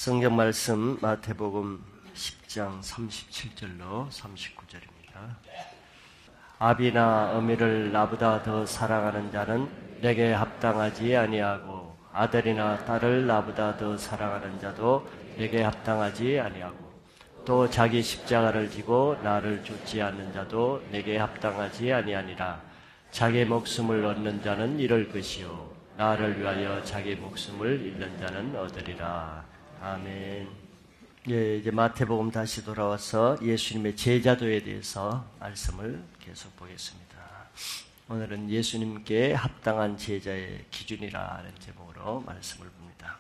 성경 말씀 마태복음 10장 37절로 39절입니다. 아비나 어미를 나보다 더 사랑하는 자는 내게 합당하지 아니하고 아들이나 딸을 나보다 더 사랑하는 자도 내게 합당하지 아니하고 또 자기 십자가를 지고 나를 쫓지 않는 자도 내게 합당하지 아니하니라. 자기 목숨을 얻는 자는 잃을 것이요 나를 위하여 자기 목숨을 잃는 자는 얻으리라. 아멘. 이제 마태복음 다시 돌아와서 예수님의 제자도에 대해서 말씀을 계속 보겠습니다. 오늘은 예수님께 합당한 제자의 기준이라는 제목으로 말씀을 봅니다.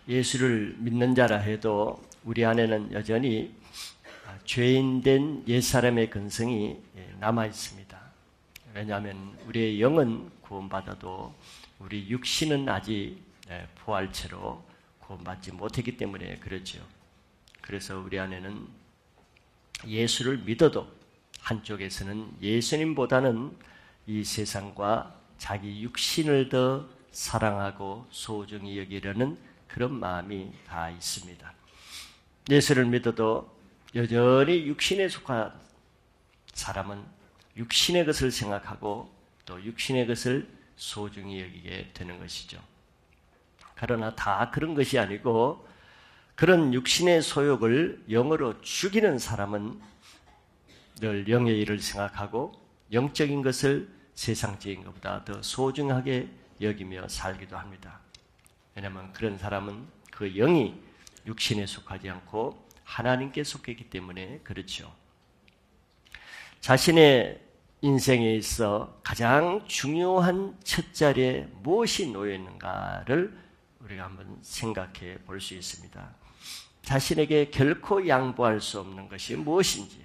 예수를 믿는 자라 해도 우리 안에는 여전히 죄인된 옛사람의 근성이 남아 있습니다. 왜냐하면 우리의 영은 구원받아도 우리 육신은 아직 부활체로 구원받지 못했기 때문에 그렇죠. 그래서 우리 안에는 예수를 믿어도 한쪽에서는 예수님보다는 이 세상과 자기 육신을 더 사랑하고 소중히 여기려는 그런 마음이 다 있습니다. 예수를 믿어도 여전히 육신에 속한 사람은 육신의 것을 생각하고 또 육신의 것을 소중히 여기게 되는 것이죠. 그러나 다 그런 것이 아니고 그런 육신의 소욕을 영으로 죽이는 사람은 늘 영의 일을 생각하고 영적인 것을 세상적인 것보다 더 소중하게 여기며 살기도 합니다. 왜냐하면 그런 사람은 그 영이 육신에 속하지 않고 하나님께 속했기 때문에 그렇죠. 자신의 인생에 있어 가장 중요한 첫 자리에 무엇이 놓여 있는가를 우리가 한번 생각해 볼 수 있습니다. 자신에게 결코 양보할 수 없는 것이 무엇인지,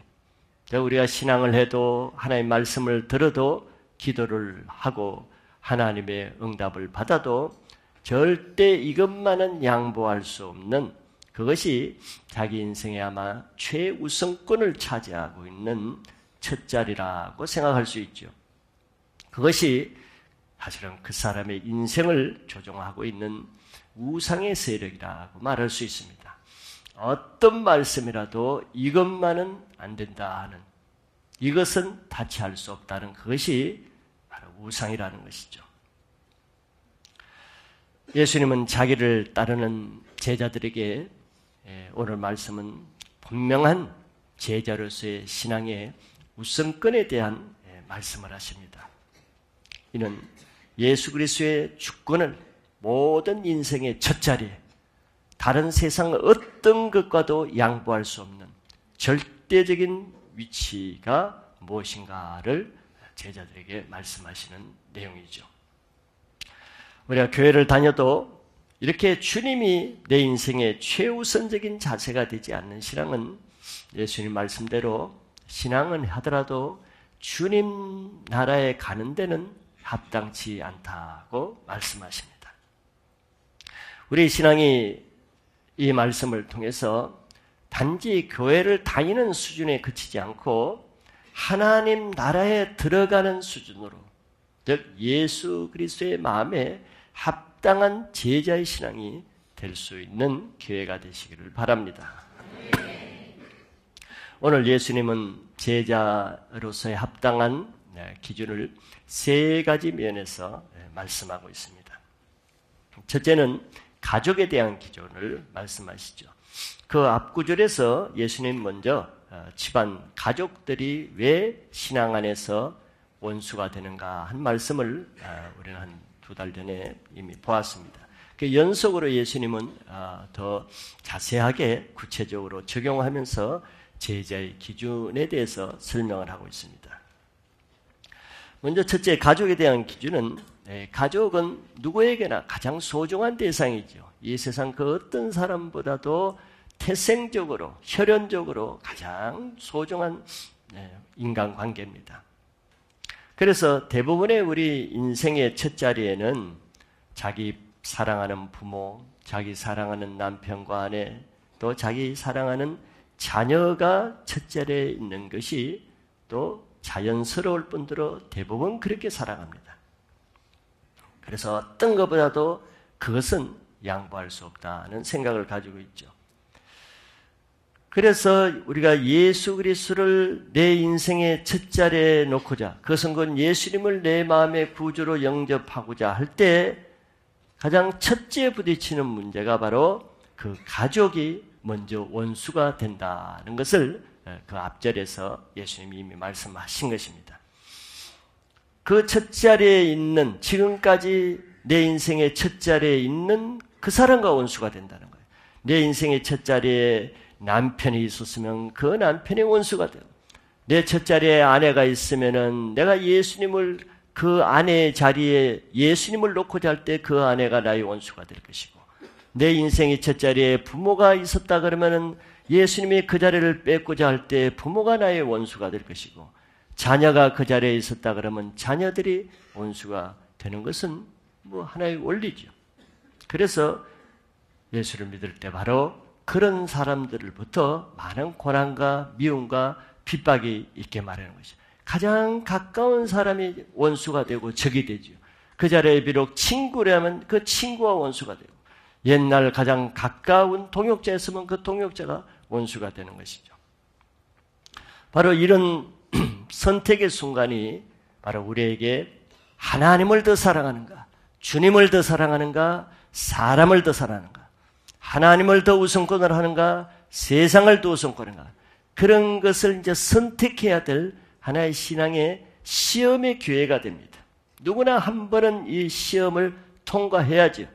우리가 신앙을 해도 하나님의 말씀을 들어도 기도를 하고 하나님의 응답을 받아도 절대 이것만은 양보할 수 없는 그것이 자기 인생에 아마 최우선권을 차지하고 있는 첫 자리라고 생각할 수 있죠. 그것이 사실은 그 사람의 인생을 조종하고 있는 우상의 세력이라고 말할 수 있습니다. 어떤 말씀이라도 이것만은 안 된다 하는, 이것은 다치할 수 없다는 그것이 바로 우상이라는 것이죠. 예수님은 자기를 따르는 제자들에게 오늘 말씀은 분명한 제자로서의 신앙의 우선권에 대한 말씀을 하십니다. 이는 예수 그리스도의 주권을 모든 인생의 첫 자리에 다른 세상 어떤 것과도 양보할 수 없는 절대적인 위치가 무엇인가를 제자들에게 말씀하시는 내용이죠. 우리가 교회를 다녀도 이렇게 주님이 내 인생의 최우선적인 자세가 되지 않는 신앙은 예수님 말씀대로 신앙은 하더라도 주님 나라에 가는 데는 합당치 않다고 말씀하십니다. 우리 신앙이 이 말씀을 통해서 단지 교회를 다니는 수준에 그치지 않고 하나님 나라에 들어가는 수준으로, 즉 예수 그리스도의 마음에 합당한 제자의 신앙이 될 수 있는 교회가 되시기를 바랍니다. 오늘 예수님은 제자로서의 합당한 기준을 세 가지 면에서 말씀하고 있습니다. 첫째는 가족에 대한 기준을 말씀하시죠. 그 앞구절에서 예수님 먼저 집안 가족들이 왜 신앙 안에서 원수가 되는가 한 말씀을 우리는 한 2달 전에 이미 보았습니다. 그 연속으로 예수님은 더 자세하게 구체적으로 적용하면서 제자의 기준에 대해서 설명을 하고 있습니다. 먼저 첫째, 가족에 대한 기준은 가족은 누구에게나 가장 소중한 대상이죠. 이 세상 그 어떤 사람보다도 태생적으로, 혈연적으로 가장 소중한 인간관계입니다. 그래서 대부분의 우리 인생의 첫 자리에는 자기 사랑하는 부모, 자기 사랑하는 남편과 아내, 또 자기 사랑하는 자녀가 첫 자리에 있는 것이 또 자연스러울 뿐더러 대부분 그렇게 살아갑니다. 그래서 어떤 것보다도 그것은 양보할 수 없다는 생각을 가지고 있죠. 그래서 우리가 예수 그리스도를 내 인생의 첫 자리에 놓고자, 그것은 곧 예수님을 내 마음의 구주로 영접하고자 할 때 가장 첫째 부딪히는 문제가 바로 그 가족이 먼저 원수가 된다는 것을 그 앞절에서 예수님이 이미 말씀하신 것입니다. 그 첫 자리에 있는, 지금까지 내 인생의 첫 자리에 있는 그 사람과 원수가 된다는 거예요. 내 인생의 첫 자리에 남편이 있었으면 그 남편의 원수가 되고, 내 첫 자리에 아내가 있으면은 내가 예수님을, 그 아내의 자리에 예수님을 놓고자 할 때 그 아내가 나의 원수가 될 것이고, 내 인생의 첫 자리에 부모가 있었다 그러면은 예수님이 그 자리를 뺏고자 할 때 부모가 나의 원수가 될 것이고, 자녀가 그 자리에 있었다 그러면 자녀들이 원수가 되는 것은 뭐 하나의 원리죠. 그래서 예수를 믿을 때 바로 그런 사람들로부터 많은 고난과 미움과 핍박이 있게 마련하는 것이죠. 가장 가까운 사람이 원수가 되고 적이 되죠. 그 자리에 비록 친구라면 그 친구와 원수가 되고, 옛날 가장 가까운 동역자였으면 그 동역자가 원수가 되는 것이죠. 바로 이런 선택의 순간이 바로 우리에게 하나님을 더 사랑하는가, 주님을 더 사랑하는가, 사람을 더 사랑하는가, 하나님을 더 우선권을 하는가, 세상을 더 우선권인가, 그런 것을 이제 선택해야 될 하나의 신앙의 시험의 기회가 됩니다. 누구나 한 번은 이 시험을 통과해야죠.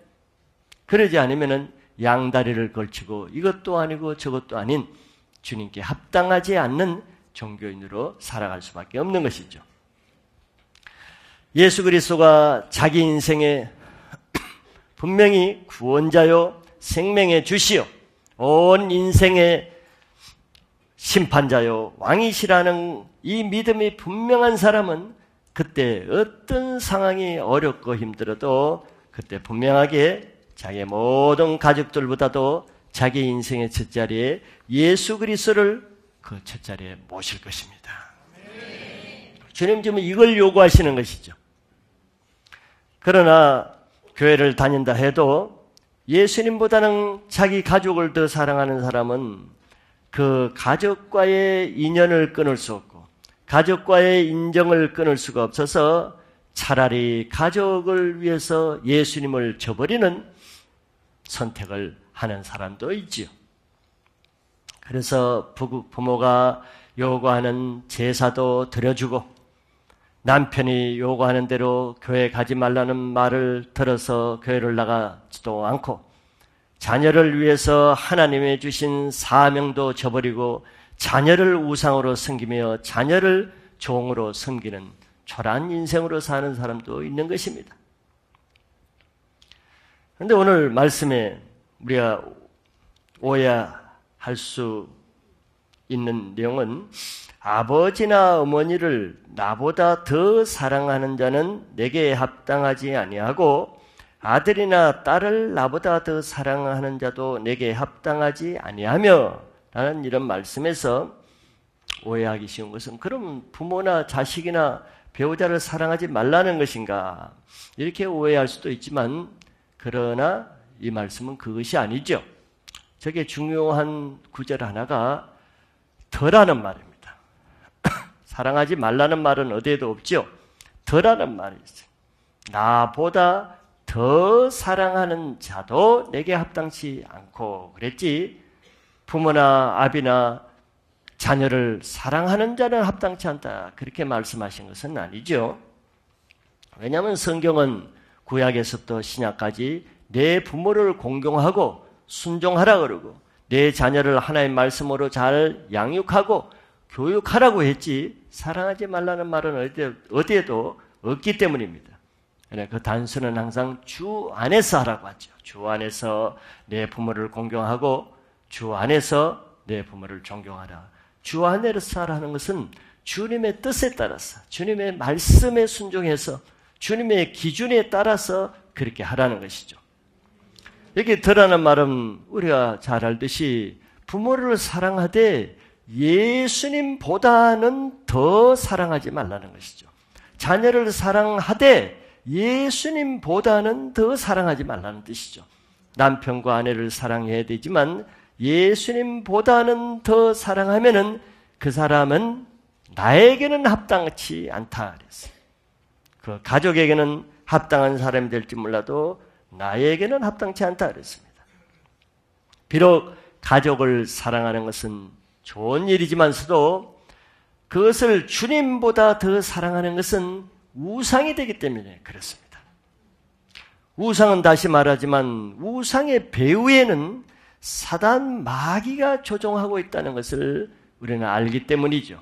그러지 않으면은 양다리를 걸치고 이것도 아니고 저것도 아닌 주님께 합당하지 않는 종교인으로 살아갈 수밖에 없는 것이죠. 예수 그리스도가 자기 인생에 분명히 구원자요, 생명의 주시요, 온 인생의 심판자요, 왕이시라는 이 믿음이 분명한 사람은 그때 어떤 상황이 어렵고 힘들어도 그때 분명하게 자기의 모든 가족들보다도 자기 인생의 첫 자리에 예수 그리스도를 그 첫 자리에 모실 것입니다. 주님 지금 이걸 요구하시는 것이죠. 그러나 교회를 다닌다 해도 예수님보다는 자기 가족을 더 사랑하는 사람은 그 가족과의 인연을 끊을 수 없고 가족과의 인정을 끊을 수가 없어서 차라리 가족을 위해서 예수님을 저버리는 선택을 하는 사람도 있지요. 그래서 부모가 요구하는 제사도 드려주고, 남편이 요구하는 대로 교회 가지 말라는 말을 들어서 교회를 나가지도 않고, 자녀를 위해서 하나님의 주신 사명도 저버리고 자녀를 우상으로 섬기며 자녀를 종으로 섬기는 초라한 인생으로 사는 사람도 있는 것입니다. 그런데 오늘 말씀에 우리가 오해할 수 있는 내용은, 아버지나 어머니를 나보다 더 사랑하는 자는 내게 합당하지 아니하고 아들이나 딸을 나보다 더 사랑하는 자도 내게 합당하지 아니하며 라는 이런 말씀에서 오해하기 쉬운 것은, 그럼 부모나 자식이나 배우자를 사랑하지 말라는 것인가, 이렇게 오해할 수도 있지만, 그러나 이 말씀은 그것이 아니죠. 저게 중요한 구절 하나가 더라는 말입니다. 사랑하지 말라는 말은 어디에도 없죠. 더라는 말이 있어요. 나보다 더 사랑하는 자도 내게 합당치 않고 그랬지, 부모나 아비나 자녀를 사랑하는 자는 합당치 않다, 그렇게 말씀하신 것은 아니죠. 왜냐하면 성경은 구약에서부터 신약까지 내 부모를 공경하고 순종하라 그러고 내 자녀를 하나의 말씀으로 잘 양육하고 교육하라고 했지, 사랑하지 말라는 말은 어디에도 없기 때문입니다. 그 단서는 항상 주 안에서 하라고 하죠. 주 안에서 내 부모를 공경하고 주 안에서 내 부모를 존경하라. 주 안에서 하라는 것은 주님의 뜻에 따라서, 주님의 말씀에 순종해서, 주님의 기준에 따라서 그렇게 하라는 것이죠. 여기 더라는 말은 우리가 잘 알듯이 부모를 사랑하되 예수님보다는 더 사랑하지 말라는 것이죠. 자녀를 사랑하되 예수님보다는 더 사랑하지 말라는 뜻이죠. 남편과 아내를 사랑해야 되지만 예수님보다는 더 사랑하면은 그 사람은 나에게는 합당치 않다 그랬어요. 그 가족에게는 합당한 사람이 될지 몰라도 나에게는 합당치 않다 그랬습니다. 비록 가족을 사랑하는 것은 좋은 일이지만서도 그것을 주님보다 더 사랑하는 것은 우상이 되기 때문에 그렇습니다. 우상은 다시 말하지만 우상의 배후에는 사단 마귀가 조종하고 있다는 것을 우리는 알기 때문이죠.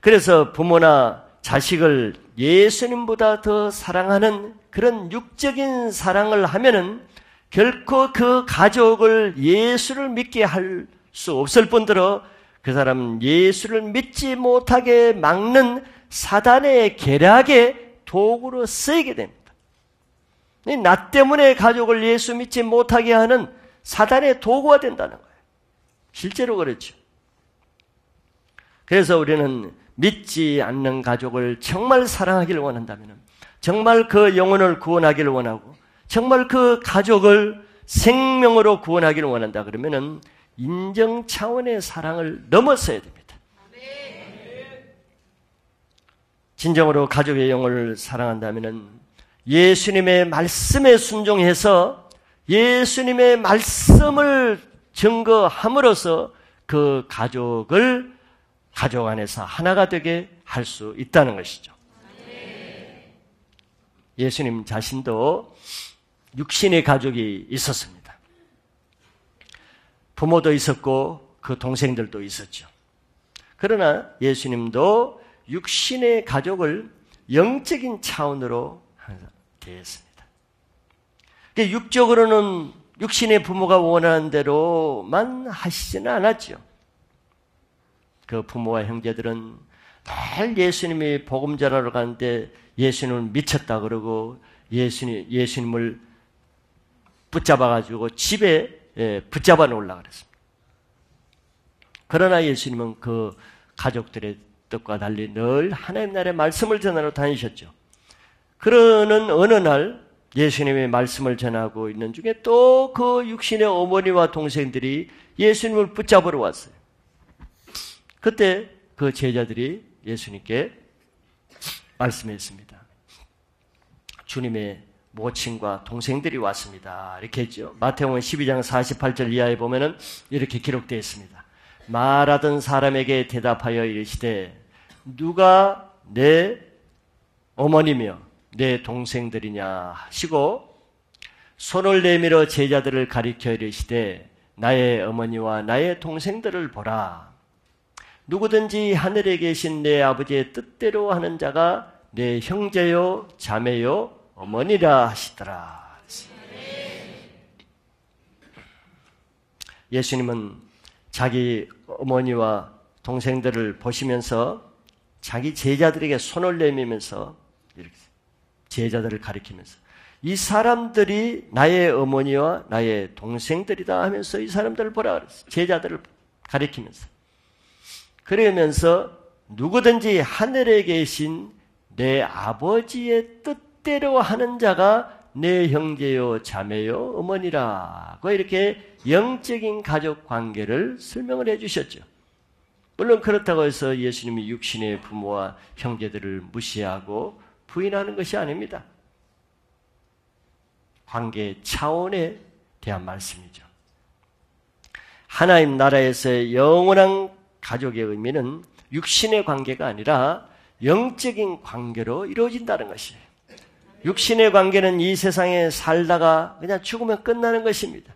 그래서 부모나 자식을 예수님보다 더 사랑하는 그런 육적인 사랑을 하면은 결코 그 가족을 예수를 믿게 할 수 없을 뿐더러 그 사람은 예수를 믿지 못하게 막는 사단의 계략의 도구로 쓰이게 됩니다. 나 때문에 가족을 예수 믿지 못하게 하는 사단의 도구가 된다는 거예요. 실제로 그렇죠. 그래서 우리는 믿지 않는 가족을 정말 사랑하기를 원한다면, 정말 그 영혼을 구원하기를 원하고 정말 그 가족을 생명으로 구원하기를 원한다 그러면은 인정 차원의 사랑을 넘어서야 됩니다. 진정으로 가족의 영혼을 사랑한다면은 예수님의 말씀에 순종해서 예수님의 말씀을 증거함으로써 그 가족을 가족 안에서 하나가 되게 할 수 있다는 것이죠. 예수님 자신도 육신의 가족이 있었습니다. 부모도 있었고 그 동생들도 있었죠. 그러나 예수님도 육신의 가족을 영적인 차원으로 대했습니다. 육적으로는 육신의 부모가 원하는 대로만 하시지는 않았죠. 그 부모와 형제들은 늘 예수님이 복음 전하러 가는데 예수님을 미쳤다 그러고 예수님을 붙잡아가지고 집에 붙잡아 놓으려고 그랬습니다. 그러나 예수님은 그 가족들의 뜻과 달리 늘 하나님 나라의 말씀을 전하러 다니셨죠. 그러는 어느 날 예수님의 말씀을 전하고 있는 중에 또 그 육신의 어머니와 동생들이 예수님을 붙잡으러 왔어요. 그때 그 제자들이 예수님께 말씀했습니다. 주님의 모친과 동생들이 왔습니다. 이렇게 했죠. 마태복음 12장 48절 이하에 보면은 이렇게 기록되어 있습니다. 말하던 사람에게 대답하여 이르시되 누가 내 어머니며 내 동생들이냐 하시고 손을 내밀어 제자들을 가리켜 이르시되 나의 어머니와 나의 동생들을 보라. 누구든지 하늘에 계신 내 아버지의 뜻대로 하는 자가 내 형제요 자매요 어머니라 하시더라. 예수님은 자기 어머니와 동생들을 보시면서 자기 제자들에게 손을 내밀면서 이렇게 제자들을 가리키면서 이 사람들이 나의 어머니와 나의 동생들이다 하면서 이 사람들을 보라 그랬어요. 제자들을 가리키면서. 그러면서 누구든지 하늘에 계신 내 아버지의 뜻대로 하는 자가 내 형제요 자매요 어머니라고 이렇게 영적인 가족 관계를 설명을 해 주셨죠. 물론 그렇다고 해서 예수님이 육신의 부모와 형제들을 무시하고 부인하는 것이 아닙니다. 관계 차원에 대한 말씀이죠. 하나님 나라에서의 영원한 가족의 의미는 육신의 관계가 아니라 영적인 관계로 이루어진다는 것이에요. 육신의 관계는 이 세상에 살다가 그냥 죽으면 끝나는 것입니다.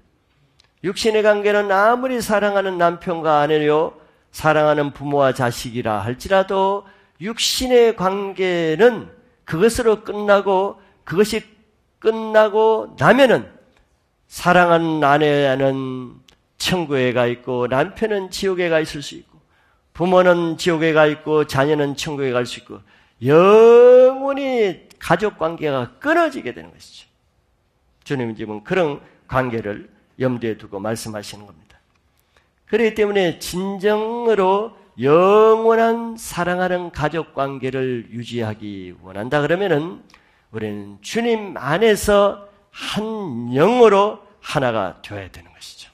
육신의 관계는 아무리 사랑하는 남편과 아내요, 사랑하는 부모와 자식이라 할지라도 육신의 관계는 그것으로 끝나고 그것이 끝나고 나면은 사랑하는 아내는 천국에 가 있고 남편은 지옥에 가 있을 수 있고 부모는 지옥에 가 있고 자녀는 천국에 갈 수 있고 영원히 가족관계가 끊어지게 되는 것이죠. 주님은 지금 그런 관계를 염두에 두고 말씀하시는 겁니다. 그렇기 때문에 진정으로 영원한 사랑하는 가족관계를 유지하기 원한다 그러면은 우리는 주님 안에서 한 영으로 하나가 되어야 되는 것이죠.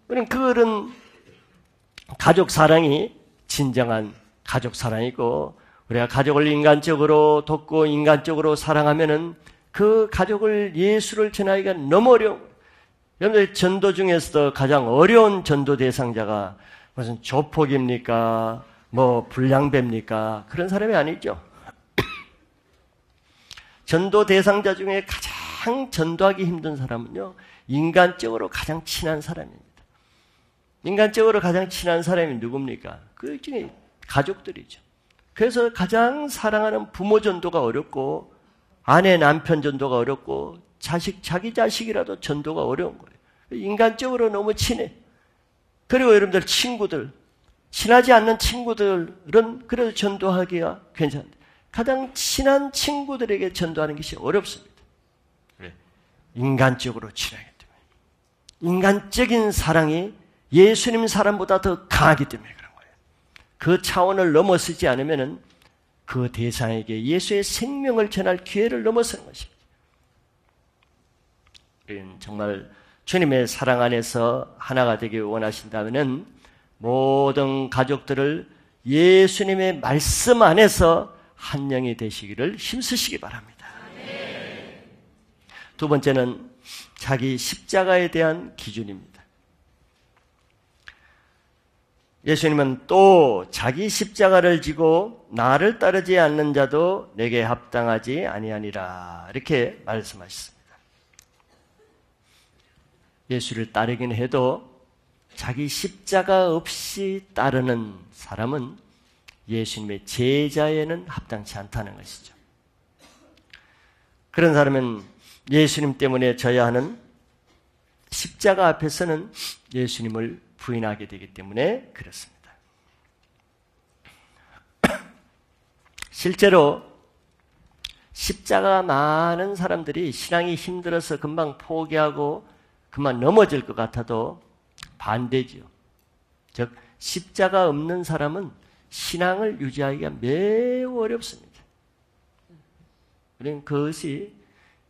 그런 가족 사랑이 진정한 가족 사랑이고, 우리가 가족을 인간적으로 돕고 인간적으로 사랑하면은 그 가족을 예수를 전하기가 너무 어려운 거예요. 여러분들 전도 중에서도 가장 어려운 전도 대상자가 무슨 조폭입니까? 뭐 불량배입니까? 그런 사람이 아니죠. 전도 대상자 중에 가장 전도하기 힘든 사람은요, 인간적으로 가장 친한 사람입니다. 인간적으로 가장 친한 사람이 누굽니까? 그 중에 가족들이죠. 그래서 가장 사랑하는 부모 전도가 어렵고, 아내 남편 전도가 어렵고, 자기 자식이라도 전도가 어려운 거예요. 인간적으로 너무 친해. 그리고 여러분들 친구들, 친하지 않는 친구들은 그래도 전도하기가 괜찮은데, 가장 친한 친구들에게 전도하는 것이 어렵습니다. 왜? 인간적으로 친하기 때문에. 인간적인 사랑이 예수님 사랑보다 더 강하기 때문에 그런 거예요. 그 차원을 넘어서지 않으면 그 대상에게 예수의 생명을 전할 기회를 넘어서는 것입니다. 우리는 정말 주님의 사랑 안에서 하나가 되길 원하신다면 모든 가족들을 예수님의 말씀 안에서 한 영이 되시기를 힘쓰시기 바랍니다. 두 번째는 자기 십자가에 대한 기준입니다. 예수님은 또 자기 십자가를 지고 나를 따르지 않는 자도 내게 합당하지 아니하니라 이렇게 말씀하셨습니다. 예수를 따르긴 해도 자기 십자가 없이 따르는 사람은 예수님의 제자에는 합당치 않다는 것이죠. 그런 사람은 예수님 때문에 져야 하는 십자가 앞에서는 예수님을 부인하게 되기 때문에 그렇습니다. 실제로 십자가 많은 사람들이 신앙이 힘들어서 금방 포기하고 그만 넘어질 것 같아도 반대지요. 즉 십자가 없는 사람은 신앙을 유지하기가 매우 어렵습니다. 우리는 그것이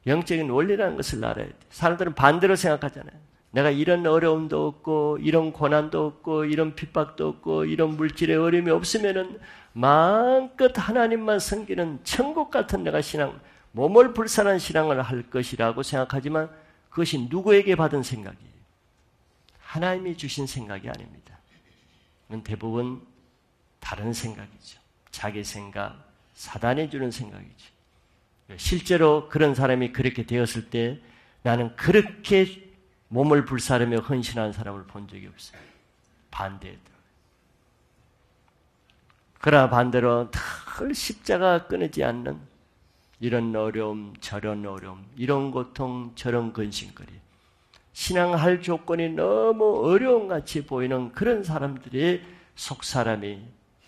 영적인 원리라는 것을 알아야 돼요. 사람들은 반대로 생각하잖아요. 내가 이런 어려움도 없고 이런 고난도 없고 이런 핍박도 없고 이런 물질의 어려움이 없으면은 마음껏 하나님만 섬기는 천국 같은 내가 신앙, 몸을 불사한 신앙을 할 것이라고 생각하지만 그것이 누구에게 받은 생각이에요? 하나님이 주신 생각이 아닙니다. 그건 대부분 다른 생각이죠. 자기 생각, 사단이 주는 생각이죠. 실제로 그런 사람이 그렇게 되었을 때 나는 그렇게 몸을 불사르며 헌신한 사람을 본 적이 없어요. 반대더라고요. 그러나 반대로 늘 십자가 끊이지 않는 이런 어려움, 저런 어려움, 이런 고통, 저런 근심거리, 신앙할 조건이 너무 어려움같이 보이는 그런 사람들의 속사람이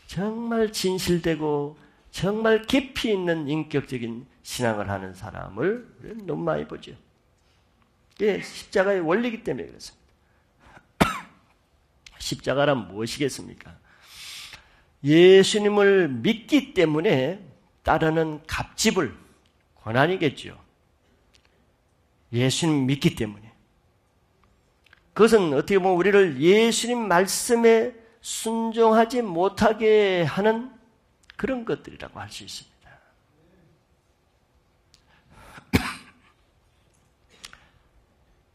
정말 진실되고 정말 깊이 있는 인격적인 신앙을 하는 사람을 너무 많이 보죠. 이게 십자가의 원리이기 때문에 그렇습니다. 십자가란 무엇이겠습니까? 예수님을 믿기 때문에 따르는 갑질을 고난이겠죠. 예수님 믿기 때문에. 그것은 어떻게 보면 우리를 예수님 말씀에 순종하지 못하게 하는 그런 것들이라고 할 수 있습니다.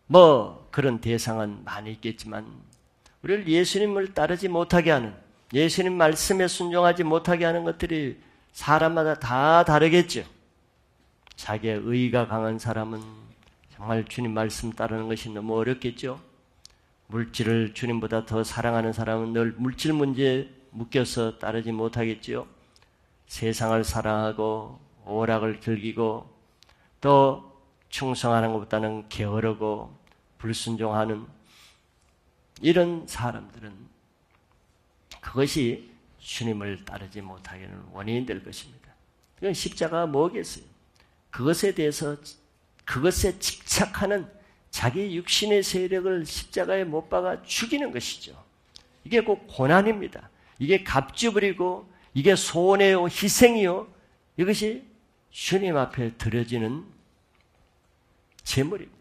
뭐 그런 대상은 많이 있겠지만 우리를 예수님을 따르지 못하게 하는, 예수님 말씀에 순종하지 못하게 하는 것들이 사람마다 다 다르겠죠. 자기의 의가 강한 사람은 정말 주님 말씀 따르는 것이 너무 어렵겠죠. 물질을 주님보다 더 사랑하는 사람은 늘 물질 문제에 묶여서 따르지 못하겠죠. 세상을 사랑하고 오락을 즐기고 또 충성하는 것보다는 게으르고 불순종하는 이런 사람들은 그것이 주님을 따르지 못하게 하는 원인이 될 것입니다. 그건 십자가가 뭐겠어요? 그것에 대해서 그것에 집착하는 자기 육신의 세력을 십자가에 못 박아 죽이는 것이죠. 이게 곧 고난입니다. 이게 갑주불이고 이게 손해요, 희생이요. 이것이 주님 앞에 드려지는 제물입니다.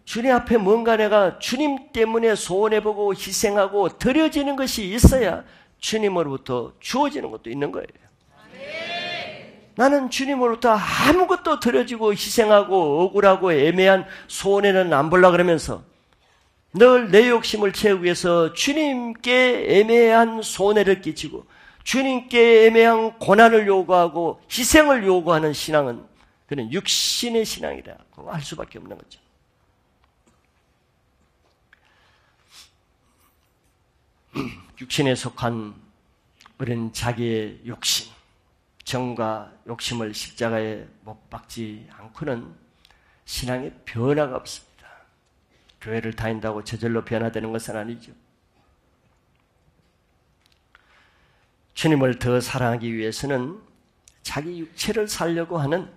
주님 앞에 뭔가 내가 주님 때문에 소원해보고 희생하고 드려지는 것이 있어야 주님으로부터 주어지는 것도 있는 거예요. 나는 주님으로부터 아무것도 드려지고 희생하고 억울하고 애매한 소원에는 안 보려고 그러면서 늘 내 욕심을 채우기 위해서 주님께 애매한 손해를 끼치고 주님께 애매한 고난을 요구하고 희생을 요구하는 신앙은 그는 육신의 신앙이라고 할 수밖에 없는 거죠. 육신에 속한 우리는 자기의 욕심, 정과 욕심을 십자가에 못 박지 않고는 신앙에 변화가 없습니다. 교회를 다닌다고 저절로 변화되는 것은 아니죠. 주님을 더 사랑하기 위해서는 자기 육체를 살려고 하는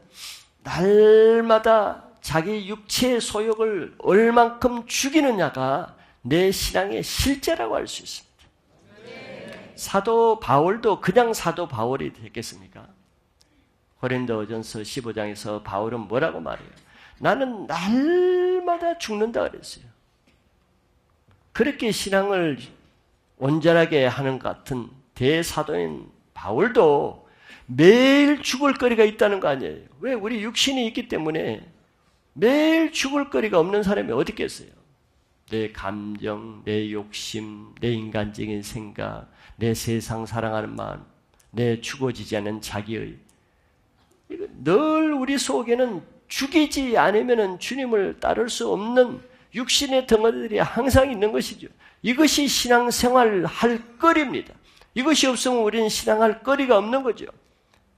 날마다 자기 육체의 소욕을 얼만큼 죽이느냐가 내 신앙의 실제라고 할 수 있습니다. 사도 바울도 그냥 사도 바울이 됐겠습니까? 고린도전서 15장에서 바울은 뭐라고 말해요? 나는 날마다 죽는다 그랬어요. 그렇게 신앙을 온전하게 하는 것 같은 대사도인 바울도 매일 죽을 거리가 있다는 거 아니에요. 왜? 우리 육신이 있기 때문에 매일 죽을 거리가 없는 사람이 어디 있겠어요? 내 감정, 내 욕심, 내 인간적인 생각, 내 세상 사랑하는 마음, 내 죽어지지 않은 자기의 늘 우리 속에는 죽이지 않으면 주님을 따를 수 없는 육신의 덩어리들이 항상 있는 것이죠. 이것이 신앙생활 할 거리입니다. 이것이 없으면 우리는 신앙할 거리가 없는 거죠.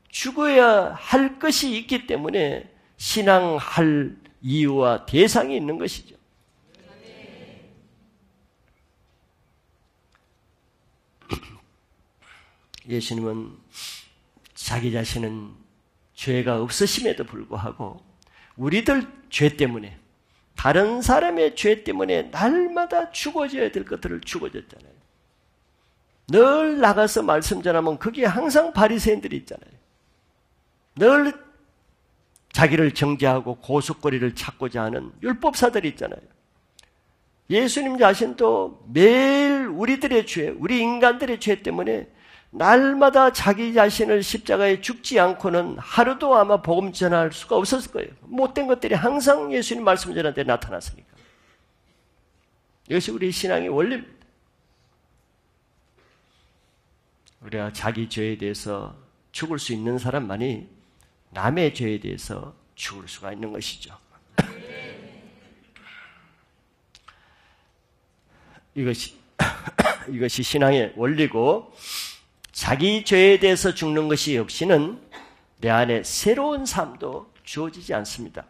죽어야 할 것이 있기 때문에 신앙할 이유와 대상이 있는 것이죠. 예수님은 자기 자신은 죄가 없으심에도 불구하고 우리들 죄 때문에 다른 사람의 죄 때문에 날마다 죽어져야 될 것들을 죽어졌잖아요. 늘 나가서 말씀 전하면 거기에 항상 바리새인들이 있잖아요. 늘 자기를 정죄하고 고속거리를 찾고자 하는 율법사들이 있잖아요. 예수님 자신도 매일 우리들의 죄, 우리 인간들의 죄 때문에 날마다 자기 자신을 십자가에 죽지 않고는 하루도 아마 복음 전할 수가 없었을 거예요. 못된 것들이 항상 예수님 말씀 전할 때 나타났으니까. 이것이 우리 신앙의 원리입니다. 우리가 자기 죄에 대해서 죽을 수 있는 사람만이 남의 죄에 대해서 죽을 수가 있는 것이죠. 이것이 신앙의 원리고, 자기 죄에 대해서 죽는 것이 없이는 내 안에 새로운 삶도 주어지지 않습니다.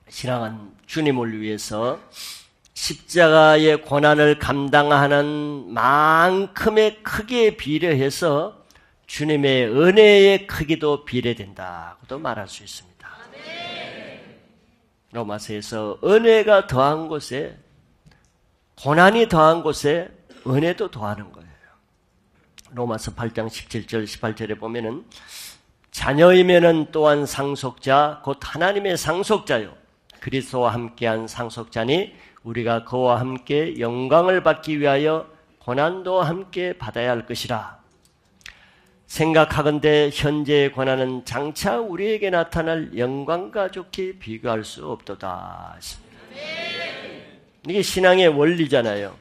신앙은 주님을 위해서 십자가의 고난을 감당하는 만큼의 크기에 비례해서 주님의 은혜의 크기도 비례된다고도 말할 수 있습니다. 로마서에서 은혜가 더한 곳에, 고난이 더한 곳에 은혜도 더하는 거예요. 로마서 8장 17절 18절에 보면은 자녀이면은 또한 상속자 곧 하나님의 상속자요 그리스도와 함께한 상속자니 우리가 그와 함께 영광을 받기 위하여 고난도 함께 받아야 할 것이라. 생각하건대 현재의 고난은 장차 우리에게 나타날 영광과 좋게 비교할 수 없도다. 이게 신앙의 원리잖아요.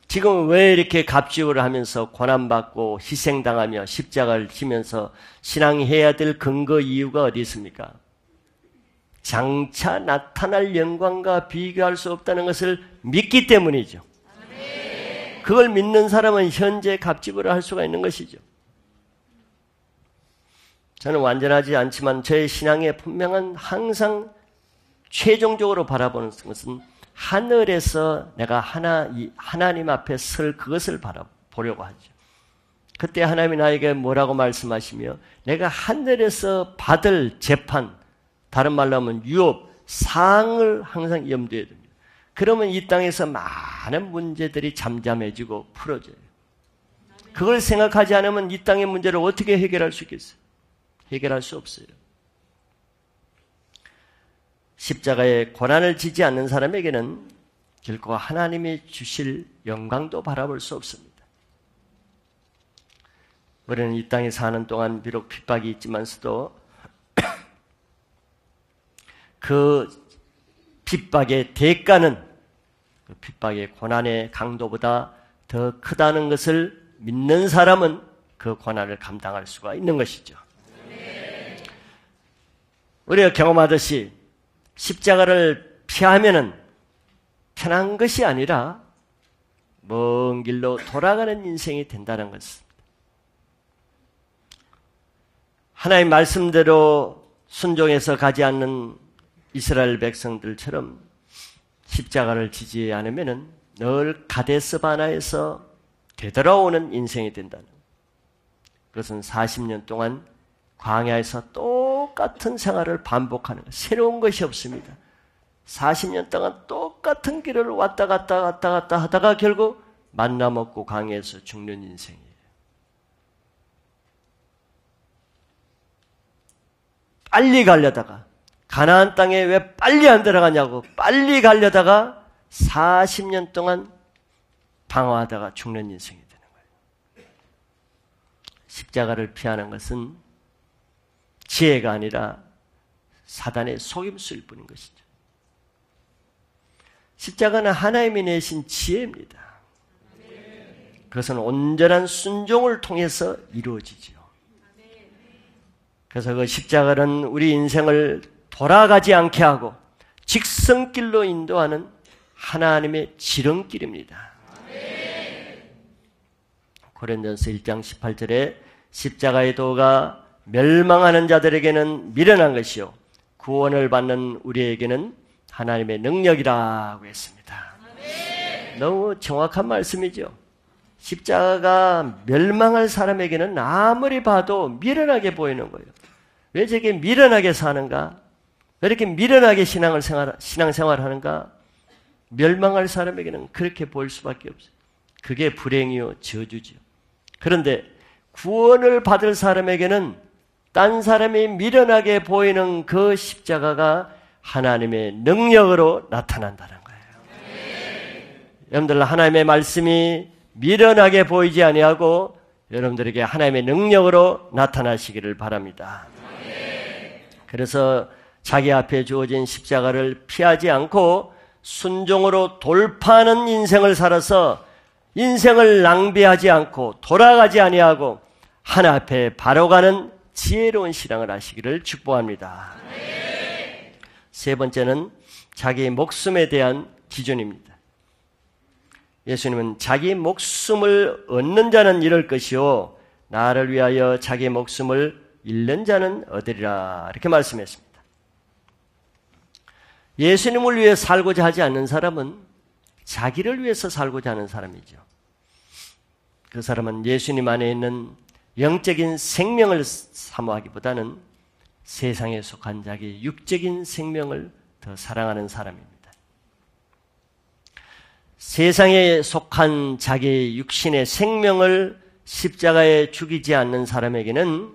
지금 왜 이렇게 갑질을 하면서 고난받고 희생당하며 십자가를 지면서 신앙해야 될 근거 이유가 어디 있습니까? 장차 나타날 영광과 비교할 수 없다는 것을 믿기 때문이죠. 그걸 믿는 사람은 현재 갑질을 할 수가 있는 것이죠. 저는 완전하지 않지만 저의 신앙의 분명한 항상 최종적으로 바라보는 것은 하늘에서 내가 하나님 앞에 설 그것을 바라보려고 하죠. 그때 하나님이 나에게 뭐라고 말씀하시며 내가 하늘에서 받을 재판, 다른 말로 하면 유업, 상을 항상 염두에 둡니다. 그러면 이 땅에서 많은 문제들이 잠잠해지고 풀어져요. 그걸 생각하지 않으면 이 땅의 문제를 어떻게 해결할 수 있겠어요? 해결할 수 없어요. 십자가에 고난을 지지 않는 사람에게는 결코 하나님이 주실 영광도 바라볼 수 없습니다. 우리는 이 땅에 사는 동안 비록 핍박이 있지만서도 그 핍박의 대가는 그 핍박의 고난의 강도보다 더 크다는 것을 믿는 사람은 그 고난을 감당할 수가 있는 것이죠. 우리가 경험하듯이 십자가를 피하면은 편한 것이 아니라 먼 길로 돌아가는 인생이 된다는 것입니다. 하나님 말씀대로 순종해서 가지 않는 이스라엘 백성들처럼 십자가를 지지 않으면은 늘 가데스 바나에서 되돌아오는 인생이 된다는 것. 그것은 40년 동안 광야에서 똑같은 생활을 반복하는 것. 새로운 것이 없습니다. 40년 동안 똑같은 길을 왔다 갔다 하다가 결국 만나 먹고 광야에서 죽는 인생이에요. 빨리 가려다가 가나안 땅에 왜 빨리 안 들어가냐고 빨리 가려다가 40년 동안 방황하다가 죽는 인생이 되는 거예요. 십자가를 피하는 것은 지혜가 아니라 사단의 속임수일 뿐인 것이죠. 십자가는 하나님이 내신 지혜입니다. 그것은 온전한 순종을 통해서 이루어지죠. 그래서 그 십자가는 우리 인생을 돌아가지 않게 하고 직선길로 인도하는 하나님의 지름길입니다. 고린도전서 1장 18절에 십자가의 도가 멸망하는 자들에게는 미련한 것이요 구원을 받는 우리에게는 하나님의 능력이라고 했습니다. 너무 정확한 말씀이죠. 십자가가 멸망할 사람에게는 아무리 봐도 미련하게 보이는 거예요. 왜 저게 미련하게 사는가? 왜 이렇게 미련하게 신앙생활 하는가? 멸망할 사람에게는 그렇게 보일 수밖에 없어요. 그게 불행이요 저주죠. 그런데 구원을 받을 사람에게는 딴 사람이 미련하게 보이는 그 십자가가 하나님의 능력으로 나타난다는 거예요. 여러분들 하나님의 말씀이 미련하게 보이지 아니하고 여러분들에게 하나님의 능력으로 나타나시기를 바랍니다. 그래서 자기 앞에 주어진 십자가를 피하지 않고 순종으로 돌파하는 인생을 살아서 인생을 낭비하지 않고 돌아가지 아니하고 하나 앞에 바로 가는 지혜로운 신앙을 하시기를 축복합니다. 세 번째는 자기 목숨에 대한 기준입니다. 예수님은 자기 목숨을 얻는 자는 잃을 것이요 나를 위하여 자기 목숨을 잃는 자는 얻으리라 이렇게 말씀했습니다. 예수님을 위해 살고자 하지 않는 사람은 자기를 위해서 살고자 하는 사람이죠. 그 사람은 예수님 안에 있는 영적인 생명을 사모하기보다는 세상에 속한 자기 육적인 생명을 더 사랑하는 사람입니다. 세상에 속한 자기 육신의 생명을 십자가에 죽이지 않는 사람에게는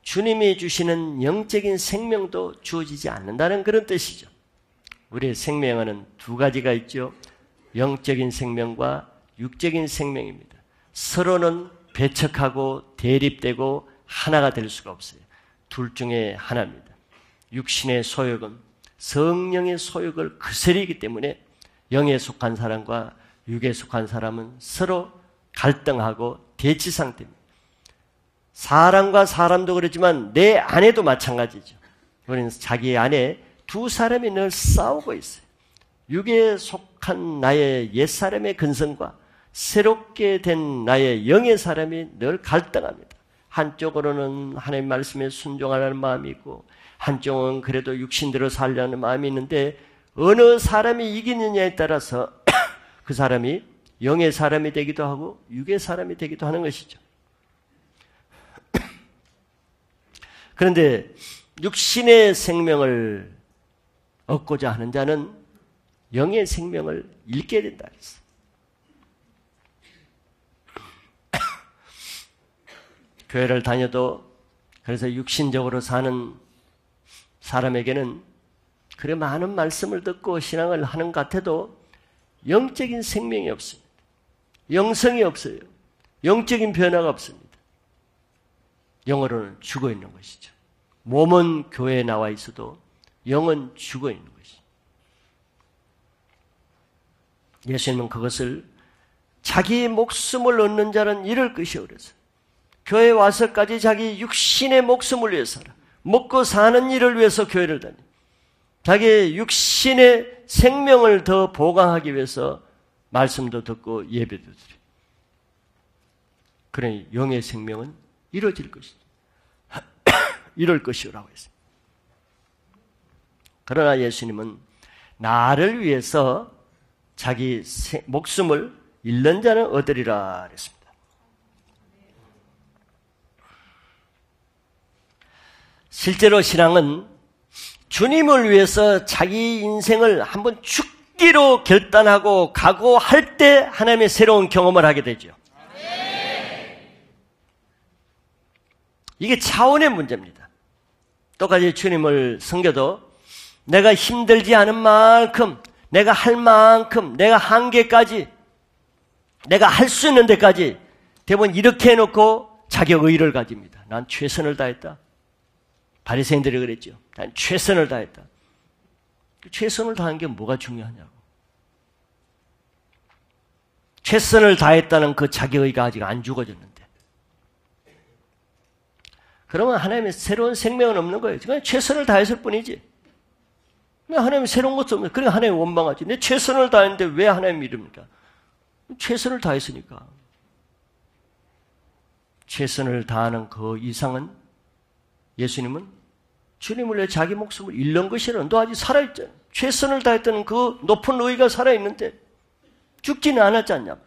주님이 주시는 영적인 생명도 주어지지 않는다는 그런 뜻이죠. 우리의 생명에는 두 가지가 있죠. 영적인 생명과 육적인 생명입니다. 서로는 배척하고 대립되고 하나가 될 수가 없어요. 둘 중에 하나입니다. 육신의 소욕은 성령의 소욕을 거스르기 때문에 영에 속한 사람과 육에 속한 사람은 서로 갈등하고 대치 상태입니다. 사람과 사람도 그렇지만 내 아내도 마찬가지죠. 우리는 자기 안에 두 사람이 늘 싸우고 있어요. 육에 속한 나의 옛사람의 근성과 새롭게 된 나의 영의 사람이 늘 갈등합니다. 한쪽으로는 하나님 말씀에 순종하라는 마음이 있고 한쪽은 그래도 육신대로 살려는 마음이 있는데 어느 사람이 이기느냐에 따라서 그 사람이 영의 사람이 되기도 하고 육의 사람이 되기도 하는 것이죠. 그런데 육신의 생명을 얻고자 하는 자는 영의 생명을 잃게 된다 했어요. 교회를 다녀도 그래서 육신적으로 사는 사람에게는 그래 많은 말씀을 듣고 신앙을 하는 것 같아도 영적인 생명이 없습니다. 영성이 없어요. 영적인 변화가 없습니다. 영어로는 죽어 있는 것이죠. 몸은 교회에 나와 있어도 영은 죽어 있는 것이죠. 예수님은 그것을 자기 목숨을 얻는 자는 잃을 것이요 그래서 교회에 와서까지 자기 육신의 목숨을 위해서 살아. 먹고 사는 일을 위해서 교회를 다니. 자기의 육신의 생명을 더 보강하기 위해서 말씀도 듣고 예배도 드려. 그러니 영의 생명은 이루어질 것이죠. 이럴 것이라고 했습니다. 그러나 예수님은 나를 위해서 자기 목숨을 잃는 자는 얻으리라 그랬습니다. 실제로 신앙은 주님을 위해서 자기 인생을 한번 죽기로 결단하고 각오할 때 하나님의 새로운 경험을 하게 되죠. 이게 차원의 문제입니다. 똑같이 주님을 섬겨도 내가 힘들지 않은 만큼, 내가 할 만큼, 내가 한계까지, 내가 할 수 있는 데까지 대부분 이렇게 해놓고 자격의의를 가집니다. 난 최선을 다했다. 바리새인들이 그랬죠. 난 최선을 다했다. 최선을 다한 게 뭐가 중요하냐고. 최선을 다했다는 그 자격의의가 아직 안 죽어졌는데. 그러면 하나님의 새로운 생명은 없는 거예요. 그냥 최선을 다했을 뿐이지. 하나님이 새로운 것도 없는 거예요. 그러니까 하나님 원망하지. 내 최선을 다했는데 왜 하나님 이릅니까? 최선을 다했으니까. 최선을 다하는 그 이상은 예수님은 주님을 위해 자기 목숨을 잃는 것이라. 너 아직 살아있잖아. 최선을 다했다는 그 높은 의의가 살아있는데 죽지는 않았지 않냐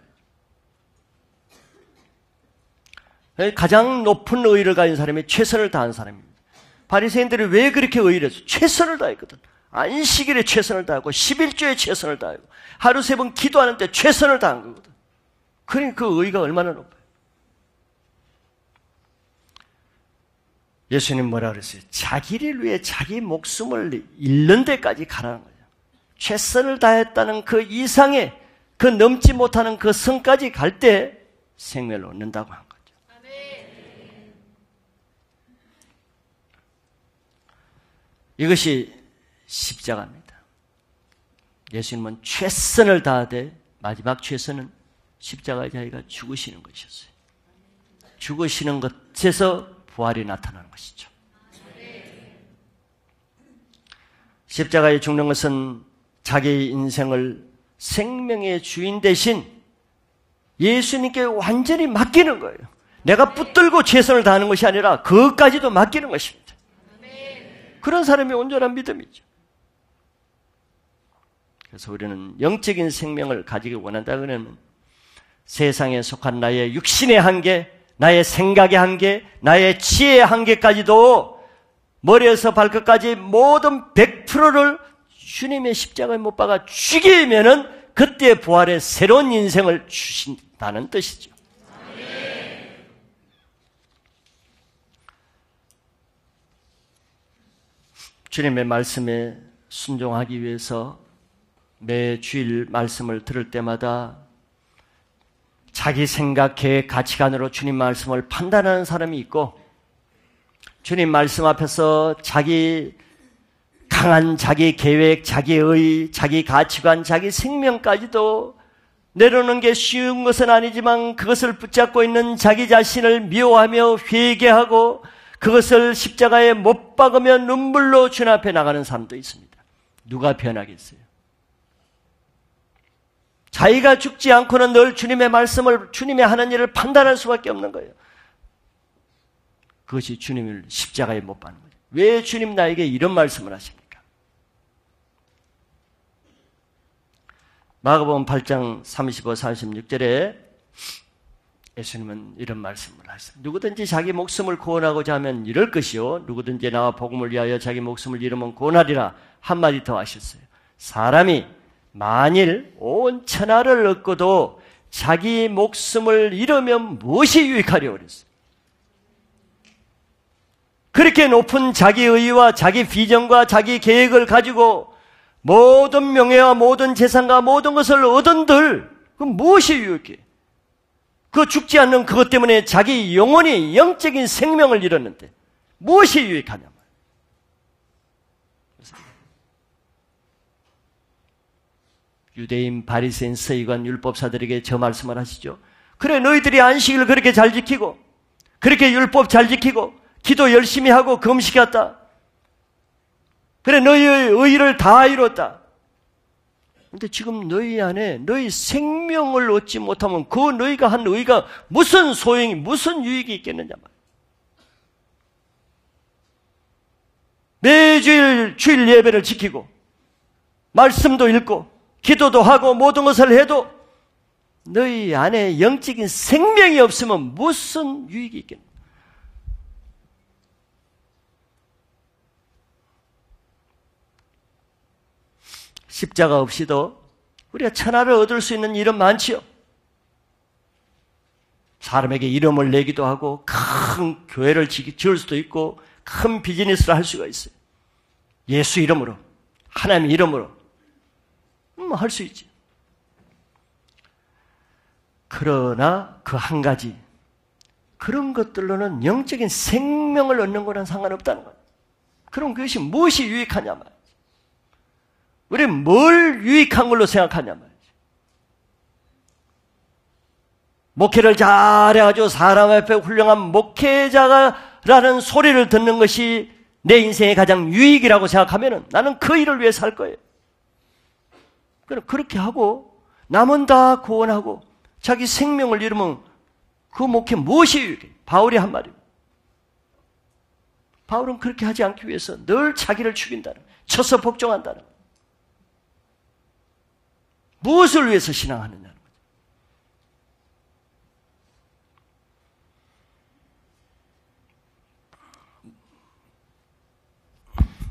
말이야. 가장 높은 의의를 가진 사람이 최선을 다한 사람입니다. 바리새인들이 왜 그렇게 의의를 했어? 최선을 다했거든. 안식일에 최선을 다하고 11조에 최선을 다하고 하루 3번 기도하는데 최선을 다한 거거든. 그러니까 그 의의가 얼마나 높아요. 예수님 뭐라 그랬어요? 자기를 위해 자기 목숨을 잃는 데까지 가라는 거예요. 최선을 다했다는 그 이상의 그 넘지 못하는 그 선까지 갈 때 생명을 얻는다고 한 거죠. 이것이 십자가입니다. 예수님은 최선을 다하되 마지막 최선은 십자가에 자기가 죽으시는 것이었어요. 죽으시는 것에서 부활이 나타나는 것이죠. 십자가에 죽는 것은 자기 인생을 생명의 주인 대신 예수님께 완전히 맡기는 거예요. 내가 붙들고 최선을 다하는 것이 아니라 그것까지도 맡기는 것입니다. 그런 사람이 온전한 믿음이죠. 그래서 우리는 영적인 생명을 가지기 원한다 그러면 세상에 속한 나의 육신의 한계, 나의 생각의 한계, 나의 지혜의 한계까지도 머리에서 발끝까지 모든 100%를 주님의 십자가에 못 박아 죽이면은 그때 부활의 새로운 인생을 주신다는 뜻이죠. 주님의 말씀에 순종하기 위해서 매 주일 말씀을 들을 때마다 자기 생각, 계획, 가치관으로 주님 말씀을 판단하는 사람이 있고 주님 말씀 앞에서 강한 자기 계획, 자기의, 자기 가치관, 자기 생명까지도 내려놓는 게 쉬운 것은 아니지만 그것을 붙잡고 있는 자기 자신을 미워하며 회개하고 그것을 십자가에 못 박으며 눈물로 주님 앞에 나가는 사람도 있습니다. 누가 변하겠어요? 자기가 죽지 않고는 늘 주님의 말씀을, 주님의 하는 일을 판단할 수밖에 없는 거예요. 그것이 주님을 십자가에 못 박는 거예요. 왜 주님 나에게 이런 말씀을 하십니까? 마가복음 8장 35, 36절에 예수님은 이런 말씀을 하셨어요. 누구든지 자기 목숨을 구원하고자 하면 이럴 것이요. 누구든지 나와 복음을 위하여 자기 목숨을 잃으면 구원하리라. 한마디 더 하셨어요. 사람이 만일 온 천하를 얻고도 자기 목숨을 잃으면 무엇이 유익하려고 그랬어요? 그렇게 높은 자기의와 자기 비전과 자기 계획을 가지고 모든 명예와 모든 재산과 모든 것을 얻은들 그 무엇이 유익해? 그 죽지 않는 그것 때문에 자기 영혼이 영적인 생명을 잃었는데 무엇이 유익하냐? 유대인, 바리새인, 서기관, 율법사들에게 저 말씀을 하시죠. 그래, 너희들이 안식일을 그렇게 잘 지키고 그렇게 율법 잘 지키고 기도 열심히 하고 금식했다. 그래, 너희의 의의를 다 이뤘다. 근데 지금 너희 안에 너희 생명을 얻지 못하면 그 너희가 한 의의가 무슨 소용이, 무슨 유익이 있겠느냐 말이야. 매주일 주일 예배를 지키고 말씀도 읽고 기도도 하고 모든 것을 해도 너희 안에 영적인 생명이 없으면 무슨 유익이 있겠느냐. 십자가 없이도 우리가 천하를 얻을 수 있는 일은 많지요. 사람에게 이름을 내기도 하고 큰 교회를 지을 수도 있고 큰 비즈니스를 할 수가 있어요. 예수 이름으로, 하나님의 이름으로 할 수 있지. 그러나 그 한 가지, 그런 것들로는 영적인 생명을 얻는 거랑 상관없다는 거예요. 그럼 그것이 무엇이 유익하냐 말이에요. 우리는 뭘 유익한 걸로 생각하냐 말이에요. 목회를 잘해가지고 사람 앞에 훌륭한 목회자라는 소리를 듣는 것이 내 인생의 가장 유익이라고 생각하면 나는 그 일을 위해 살 거예요. 그렇게 하고 남은 다 구원하고 자기 생명을 잃으면 그 목회 무엇이 유익해? 바울이 한 말이에요. 바울은 그렇게 하지 않기 위해서 늘 자기를 죽인다는 거예요. 쳐서 복종한다는 거예요. 무엇을 위해서 신앙하느냐는 거죠.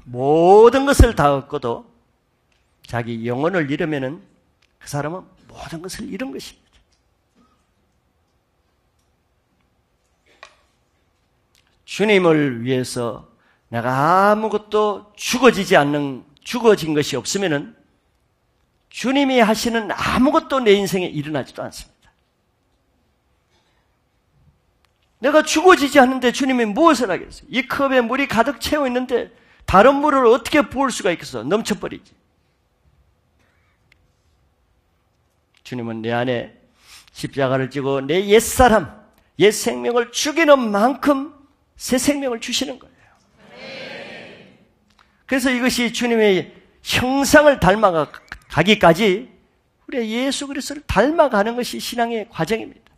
모든 것을 다 얻고도 자기 영혼을 잃으면은 그 사람은 모든 것을 잃은 것입니다. 주님을 위해서 내가 아무것도 죽어진 것이 없으면은 주님이 하시는 아무것도 내 인생에 일어나지도 않습니다. 내가 죽어지지 않는데 주님이 무엇을 하겠어요? 이 컵에 물이 가득 채워 있는데 다른 물을 어떻게 부을 수가 있겠어? 넘쳐버리지. 주님은 내 안에 십자가를 지고 내 옛사람, 옛 생명을 죽이는 만큼 새 생명을 주시는 거예요. 그래서 이것이 주님의 형상을 닮아가기까지 우리가 예수 그리스도를 닮아가는 것이 신앙의 과정입니다.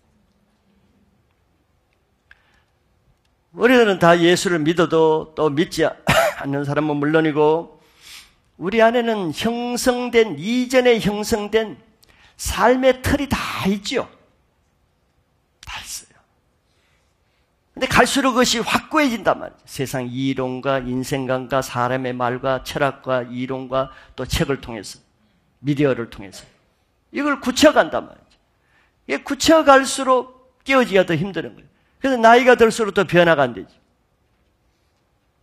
우리들은 다 예수를 믿어도 또 믿지 않는 사람은 물론이고 우리 안에는 이전에 형성된 삶의 틀이 다 있죠. 다 있어요. 근데 갈수록 그것이 확고해진단 말이에요. 세상 이론과 인생관과 사람의 말과 철학과 이론과 또 책을 통해서 미디어를 통해서 이걸 굳혀간단 말이죠. 이게 굳혀갈수록 깨어지기가 더 힘드는 거예요. 그래서 나이가 들수록 더 변화가 안 되지.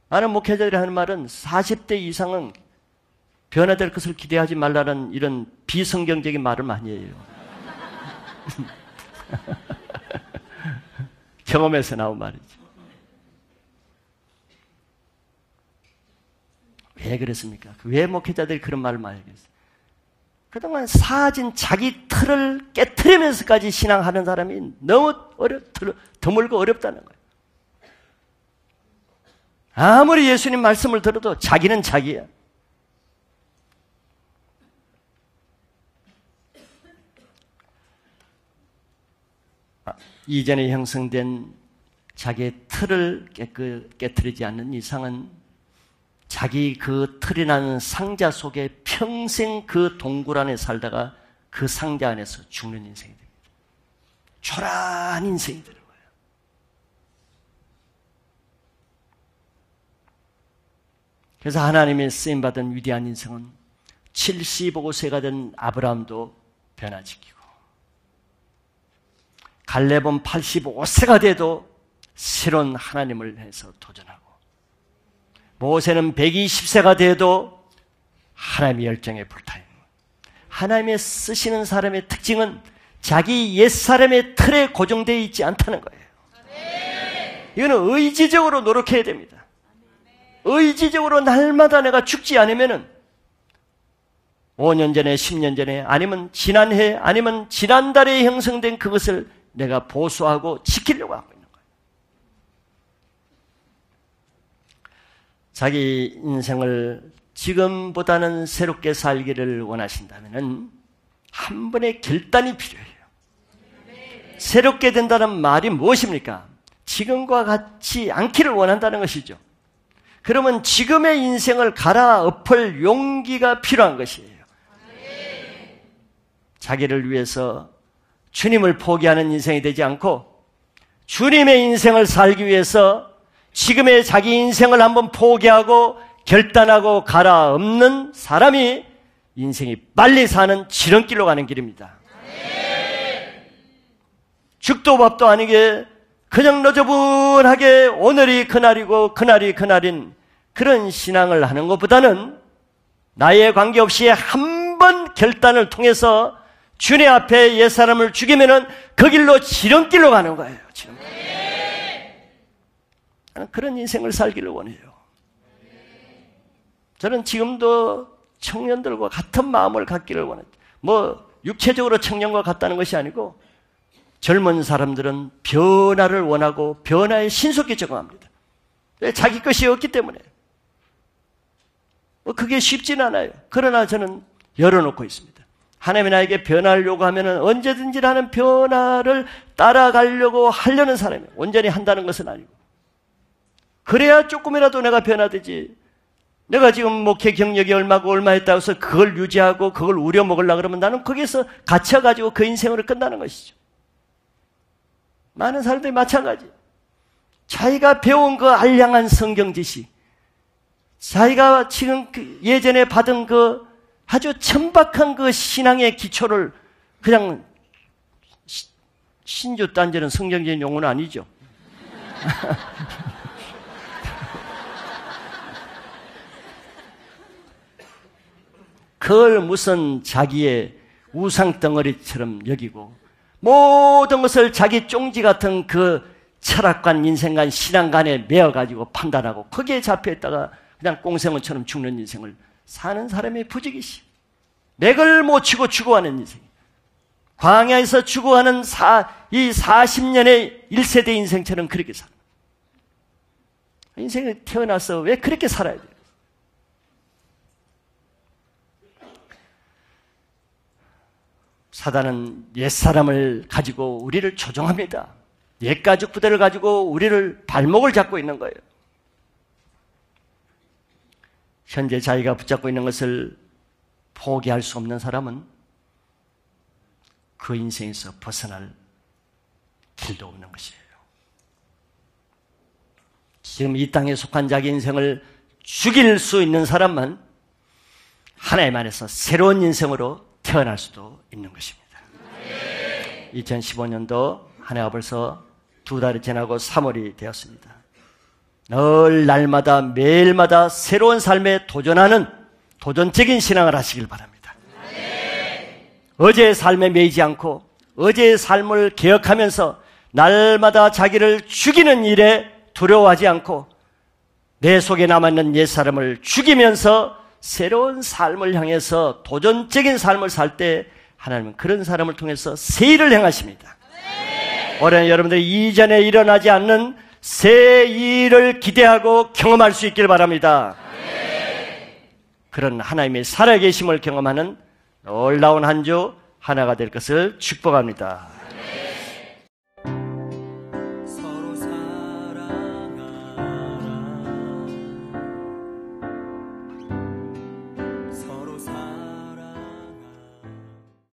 아는 목회자들이 하는 말은 40대 이상은 변화될 것을 기대하지 말라는 이런 비성경적인 말을 많이 해요. 경험에서 나온 말이죠. 왜 그랬습니까? 왜 목회자들이 그런 말을 많이 했어요? 그동안 사진 자기 틀을 깨트리면서까지 신앙하는 사람이 너무 드물고 어렵다는 거예요. 아무리 예수님 말씀을 들어도 자기는 자기야. 이전에 형성된 자기의 틀을 깨트리지 않는 이상은 자기 그 틀이 나는 상자 속에 평생 그 동굴 안에 살다가 그 상자 안에서 죽는 인생이 됩니다. 초라한 인생이 되는 거예요. 그래서 하나님의 쓰임받은 위대한 인생은 75세가 된 아브라함도 변화시키고 갈렙은 85세가 돼도 새로운 하나님을 해서 도전하고 모세는 120세가 돼도 하나님의 열정에 불타요. 하나님의 쓰시는 사람의 특징은 자기 옛사람의 틀에 고정되어 있지 않다는 거예요. 이거는 의지적으로 노력해야 됩니다. 의지적으로 날마다 내가 죽지 않으면은 5년 전에, 10년 전에, 아니면 지난해, 아니면 지난달에 형성된 그것을 내가 보수하고 지키려고 하고 있는 거예요. 자기 인생을 지금보다는 새롭게 살기를 원하신다면 한 번의 결단이 필요해요. 새롭게 된다는 말이 무엇입니까? 지금과 같지 않기를 원한다는 것이죠. 그러면 지금의 인생을 갈아엎을 용기가 필요한 것이에요. 자기를 위해서 주님을 포기하는 인생이 되지 않고 주님의 인생을 살기 위해서 지금의 자기 인생을 한번 포기하고 결단하고 갈아엎는 사람이 인생이 빨리 사는 지름길로 가는 길입니다. 죽도 밥도 아니게 그냥 너저분하게 오늘이 그날이고 그날이 그날인 그런 신앙을 하는 것보다는 나에 관계없이 한 번 결단을 통해서 주님 앞에 옛사람을 죽이면은 그 길로 지름길로 가는 거예요. 지름길. 저는 그런 인생을 살기를 원해요. 저는 지금도 청년들과 같은 마음을 갖기를 원해요. 뭐 육체적으로 청년과 같다는 것이 아니고 젊은 사람들은 변화를 원하고 변화에 신속히 적응합니다. 자기 것이 없기 때문에. 그게 쉽지는 않아요. 그러나 저는 열어놓고 있습니다. 하나님이 나에게 변화를 요구하면 언제든지 나는 변화를 따라가려고 하려는 사람이에요. 온전히 한다는 것은 아니고. 그래야 조금이라도 내가 변화되지. 내가 지금 목회 경력이 얼마고 얼마 했다고 해서 그걸 유지하고 그걸 우려먹으려고 그러면 나는 거기서 갇혀가지고 그 인생으로 끝나는 것이죠. 많은 사람들이 마찬가지. 자기가 배운 그 알량한 성경 지식, 자기가 지금 예전에 받은 그 아주 천박한 그 신앙의 기초를 그냥 신주 딴지는 성경적인 용어는 아니죠. 그걸 무슨 자기의 우상덩어리처럼 여기고 모든 것을 자기 쫑지 같은 그 철학관, 인생관, 신앙관에 메어가지고 판단하고 거기에 잡혀있다가 그냥 꽁생원처럼 죽는 인생을 사는 사람의 부지기시. 맥을 못 치고 죽어가는 인생. 광야에서 죽어가는 이 40년의 1세대 인생처럼 그렇게 살아. 인생을 태어나서 왜 그렇게 살아야 돼요? 사단은 옛사람을 가지고 우리를 조종합니다. 옛가죽 부대를 가지고 우리를 발목을 잡고 있는 거예요. 현재 자기가 붙잡고 있는 것을 포기할 수 없는 사람은 그 인생에서 벗어날 길도 없는 것이에요. 지금 이 땅에 속한 자기 인생을 죽일 수 있는 사람만 하나님 안에서 새로운 인생으로 태어날 수도 있는 것입니다. 2015년도 한 해가 벌써 2달이 지나고 3월이 되었습니다. 늘 날마다 매일마다 새로운 삶에 도전하는 도전적인 신앙을 하시길 바랍니다. 어제의 삶에 매이지 않고 어제의 삶을 기억하면서 날마다 자기를 죽이는 일에 두려워하지 않고 내 속에 남아있는 옛사람을 죽이면서 새로운 삶을 향해서 도전적인 삶을 살 때 하나님은 그런 사람을 통해서 새 일을 행하십니다. 올해는 여러분들이 이전에 일어나지 않는 새 일을 기대하고 경험할 수 있길 바랍니다. 그런 하나님의 살아계심을 경험하는 놀라운 한 주 하나가 될 것을 축복합니다.